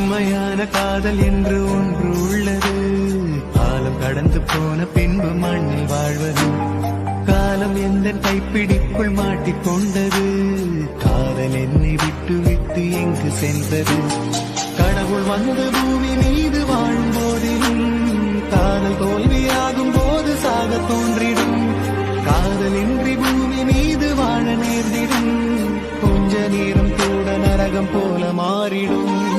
உண்மையான காதல் என்று ஒன்று உள்ளது. காலம் கடந்து போன பின்பு மண்ணில் வாழ்வது. காலம் எந்த கைப்பிடிக்குள் மாட்டிக்கொண்டது. காதல் என்னை விட்டு விட்டு எங்கு சென்றது. கடவுள் வந்த பூமி மீது வாழும் போதிலும் காதல் தோல்வியாகும் போது சாக தோன்றிடும். காதல் இன்றி பூமி மீது வாழ நேர்ந்திடும். கொஞ்ச நேரம் கூட நரகம் போல மாறிடும்.